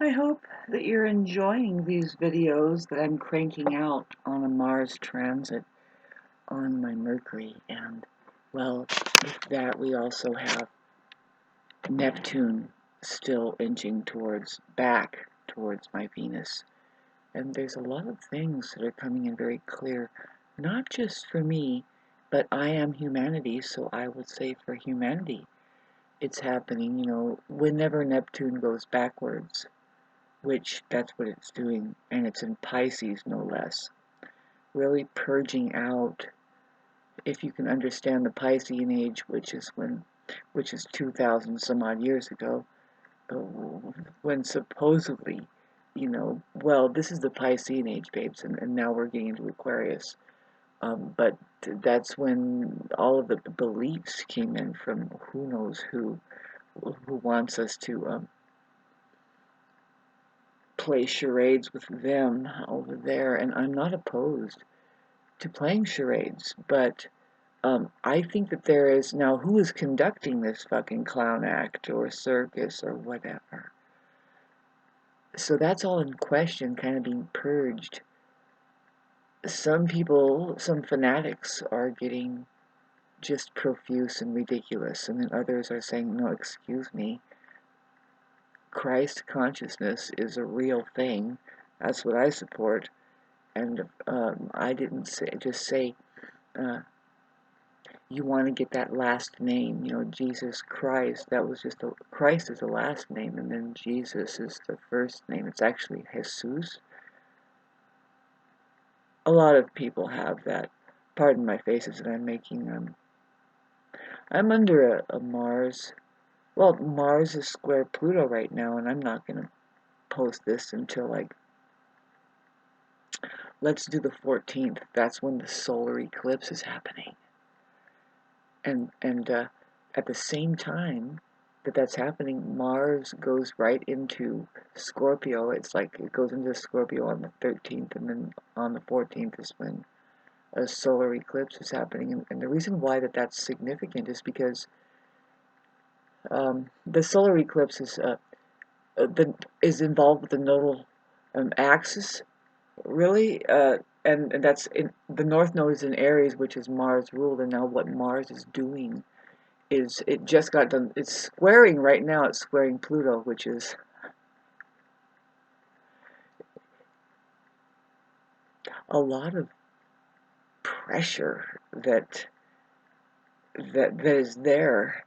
I hope that you're enjoying these videos that I'm cranking out on a Mars transit on my Mercury. And, well, with that we also have Neptune still inching back towards my Venus. And there's a lot of things that are coming in very clear, not just for me, but I am humanity, so I would say for humanity. It's happening, whenever Neptune goes backwards, which that's what it's doing, and it's in Pisces no less. Really purging out, if you can understand the Piscean age, which is 2,000 some odd years ago, when supposedly, well, this is the Piscean age, babes, and now we're getting into Aquarius. But that's when all of the beliefs came in from who knows who wants us to play charades with them over there, and I'm not opposed to playing charades, but I think that there is, now who is conducting this fucking clown act or circus or whatever? So that's all in question, kind of being purged. Some people, some fanatics are getting just profuse and ridiculous, and then others are saying, no, excuse me, Christ consciousness is a real thing. That's what I support. And I didn't say, you want to get that last name, Jesus Christ. That was just Christ is the last name, and then Jesus is the first name. It's actually Jesus. A lot of people have that. Pardon my faces that I'm making. I'm under a Mars. Well, Mars is square Pluto right now, and I'm not going to post this until, let's do the 14th. That's when the solar eclipse is happening. And at the same time that's happening, Mars goes right into Scorpio. It's like it goes into Scorpio on the 13th, and then on the 14th is when a solar eclipse is happening. And the reason why that's significant is because the solar eclipse is involved with the nodal axis, really, and that's in the North Node is in Aries, which is Mars ruled, and now what Mars is doing is it just got done. It's squaring right now. It's squaring Pluto, which is a lot of pressure that is there.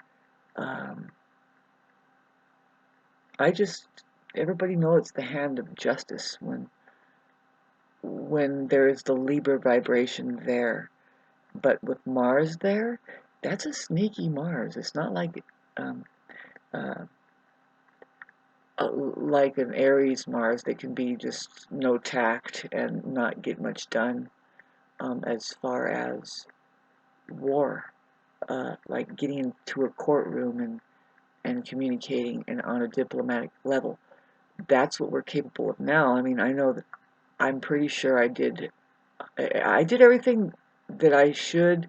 Everybody knows it's the hand of justice when there is the Libra vibration there. But with Mars there, that's a sneaky Mars. It's not like like an Aries Mars that can be just no tact and not get much done as far as war, like getting into a courtroom and communicating and on a diplomatic level. That's what we're capable of now. I mean, I know that I'm pretty sure I did everything that I should,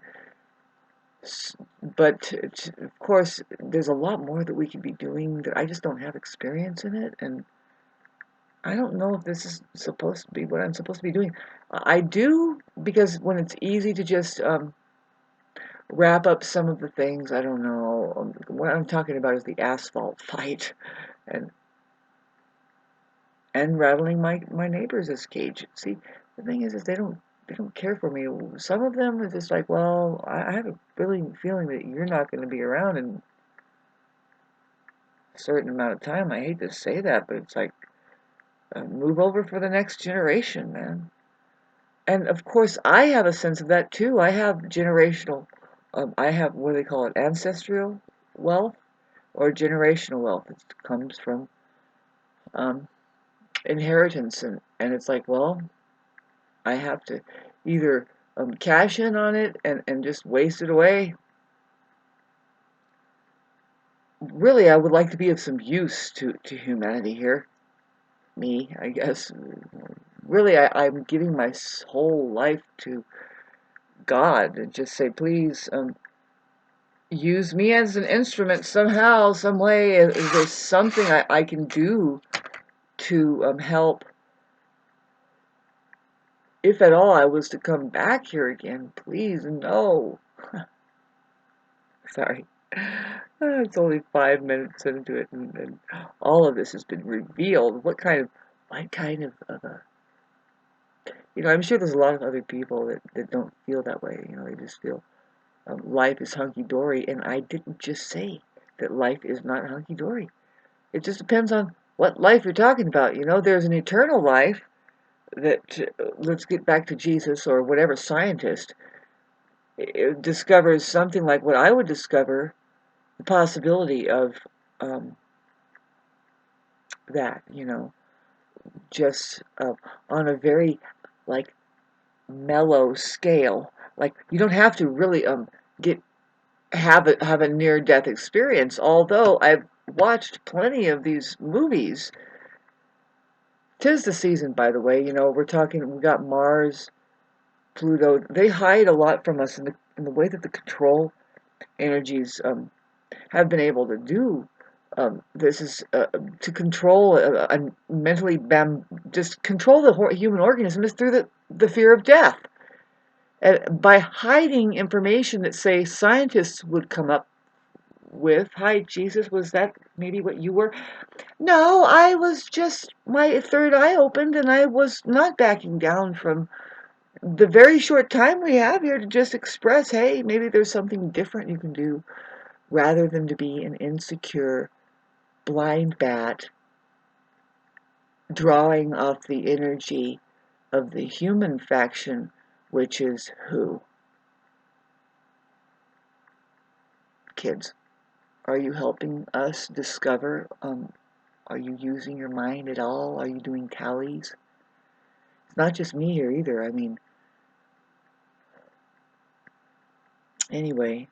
but of course there's a lot more that we could be doing that I just don't have experience in it, and I don't know if this is supposed to be what I'm supposed to be doing. I do, because when it's easy to just wrap up some of the things, I don't know. What I'm talking about is the asphalt fight and rattling my neighbors' cage. See, the thing is they don't care for me. Some of them are just like, well, I have a feeling that you're not going to be around in a certain amount of time. I hate to say that, but it's like, move over for the next generation, man. And of course, I have a sense of that too. I have generational, I have, what do they call it, ancestral wealth or generational wealth. It comes from inheritance, and it's like, well, I have to either cash in on it and just waste it away. Really, I would like to be of some use to humanity here. Me, I guess. Really, I'm giving my whole life to God and just say, please, use me as an instrument somehow, some way. Is there something I can do to help, if at all I was to come back here again. Please, no. Sorry. It's only 5 minutes into it, and all of this has been revealed. What kind of a, I'm sure there's a lot of other people that don't feel that way. They just feel life is hunky-dory, and I didn't just say that life is not hunky-dory. It just depends on what life you're talking about. There's an eternal life that, let's get back to Jesus or whatever scientist, discovers something like what I would discover, the possibility of that, just on a very, like, mellow scale. Like, you don't have to really have a near-death experience, although I've watched plenty of these movies. 'Tis the season, by the way. We got Mars, Pluto. They hide a lot from us in the way that the control energies have been able to do. This is to control a mentally just control the human organism is through the fear of death. And by hiding information that, say, scientists would come up with. Hi, Jesus, was that maybe what you were? No, I was just, my third eye opened, and I was not backing down from the very short time we have here to just express, hey, maybe there's something different you can do, rather than to be an insecure blind bat drawing off the energy of the human faction, which is who? Kids, are you helping us discover? Are you using your mind at all? Are you doing tallies? It's not just me here either. I mean, anyway,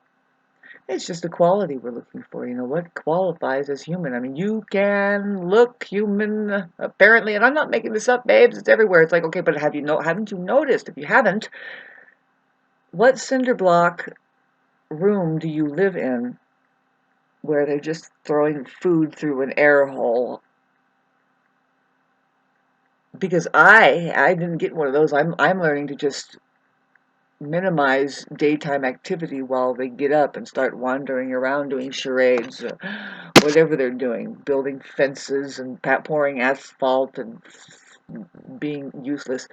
it's just the quality we're looking for. What qualifies as human? I mean, you can look human, apparently, and I'm not making this up, babes. It's everywhere. It's like, okay, but haven't you noticed? If you haven't, what cinder block room do you live in where they're just throwing food through an air hole? Because I didn't get one of those. I'm learning to just minimize daytime activity while they get up and start wandering around doing charades, whatever they're doing, building fences and pouring asphalt and being useless.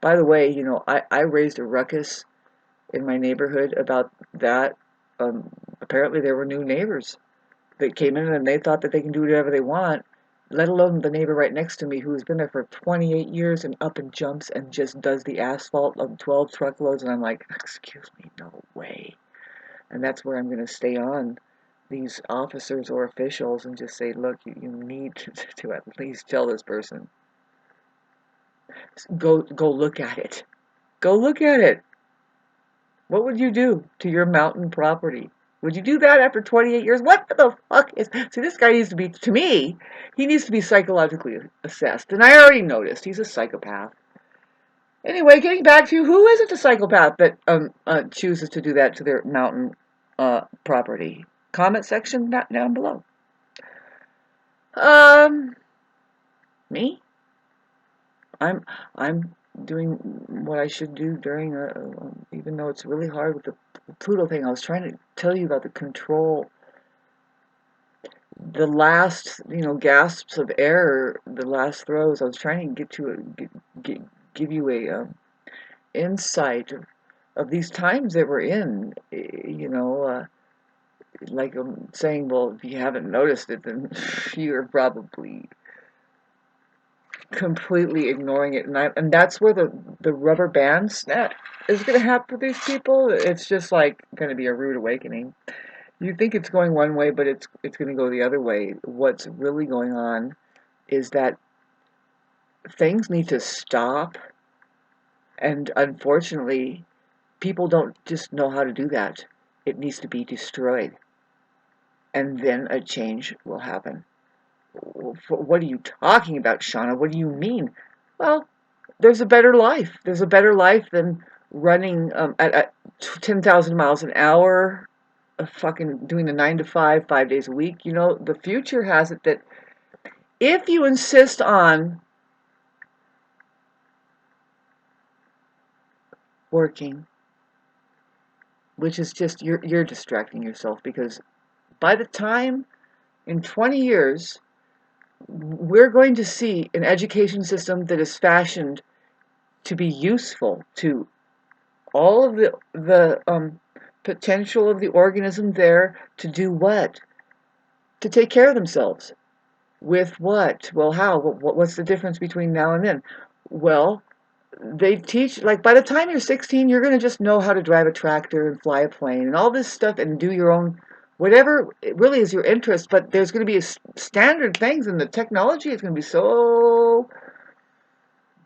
By the way, I raised a ruckus in my neighborhood about that. Apparently there were new neighbors that came in and they thought that they can do whatever they want, let alone the neighbor right next to me who's been there for 28 years and up and jumps and just does the asphalt of 12 truckloads. And I'm like, excuse me, no way. And that's where I'm going to stay on these officers or officials and just say, look, you need to at least tell this person, go look at it. Go look at it. What would you do to your mountain property? Would you do that after 28 years? What the fuck is... See, this guy needs to be, to me, he needs to be psychologically assessed. And I already noticed he's a psychopath. Anyway, getting back to who isn't a psychopath that chooses to do that to their mountain property? Comment section down below. Me? I'm doing what I should do during even though it's really hard with the Pluto thing. I was trying to tell you about the control, the last gasps of air, the last throws. I was trying to give you a insight of these times that we're in. Like I'm saying, well, if you haven't noticed it, then you're probably completely ignoring it, and that's where the rubber band snap is going to happen for these people. It's just like going to be a rude awakening. You think it's going one way, but it's going to go the other way. What's really going on is that things need to stop, and unfortunately, people don't just know how to do that. It needs to be destroyed, and then a change will happen. What are you talking about, Shauna? What do you mean? Well, there's a better life. There's a better life than running at 10,000 miles an hour, fucking doing the 9 to 5, 5 days a week. The future has it that if you insist on working, which is just, you're distracting yourself, because by the time in 20 years, we're going to see an education system that is fashioned to be useful to all of the potential of the organism there to do what? To take care of themselves. With what? Well, how? What's the difference between now and then? Well, they teach, like, by the time you're 16, you're going to just know how to drive a tractor and fly a plane and all this stuff and do your own, whatever it really is your interest. But there's going to be standard things, and the technology is going to be so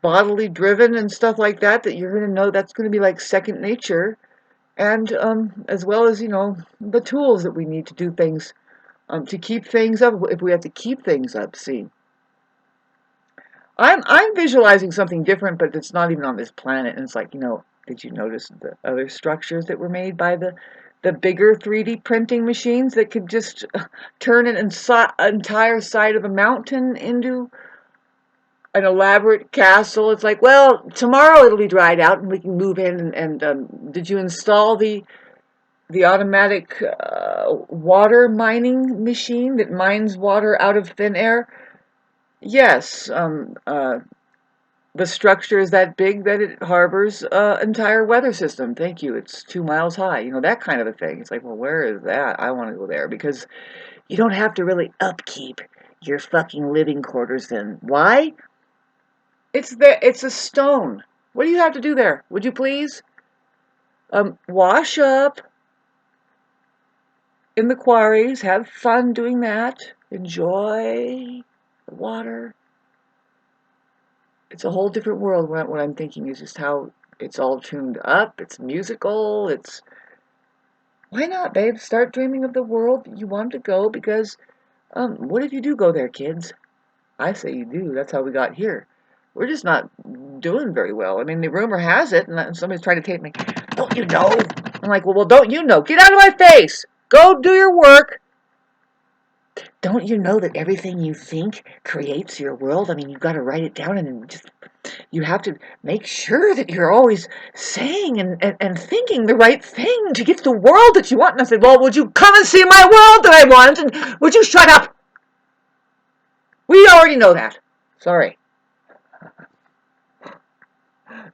bodily driven and stuff like that that you're going to know that's going to be like second nature. And as well as, the tools that we need to do things, to keep things up, if we have to keep things up. See, I'm visualizing something different, but it's not even on this planet. And it's like, did you notice the other structures that were made by the bigger 3D printing machines that could just turn an entire side of a mountain into an elaborate castle? It's like, well, tomorrow it'll be dried out and we can move in. And did you install the automatic water mining machine that mines water out of thin air? Yes. The structure is that big that it harbors an entire weather system. Thank you. It's 2 miles high. That kind of a thing. It's like, well, where is that? I want to go there, because you don't have to really upkeep your fucking living quarters then. Why? It's a stone. What do you have to do there? Would you please? Wash up in the quarries. Have fun doing that. Enjoy the water. It's a whole different world. What I'm thinking is just how it's all tuned up. It's musical. Why not, babe? Start dreaming of the world you want to go, because what if you do go there, kids? I say you do. That's how we got here. We're just not doing very well. I mean, the rumor has it, and somebody's trying to take me. Don't you know? I'm like, well, don't you know? Get out of my face! Go do your work! Don't you know that everything you think creates your world? I mean, you've got to write it down, and just, you have to make sure that you're always saying and thinking the right thing to get the world that you want. And I said, well, would you come and see my world that I want? And would you shut up? We already know that. Sorry.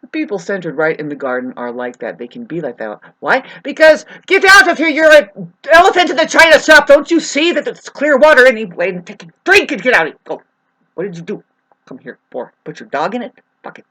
The people centered right in the garden are like that. They can be like that. Why? Because, get out of here! You're an elephant in the china shop! Don't you see that it's clear water anyway? And take a drink and get out of here! Go. What did you do? Come here for? Put your dog in it? Fuck it.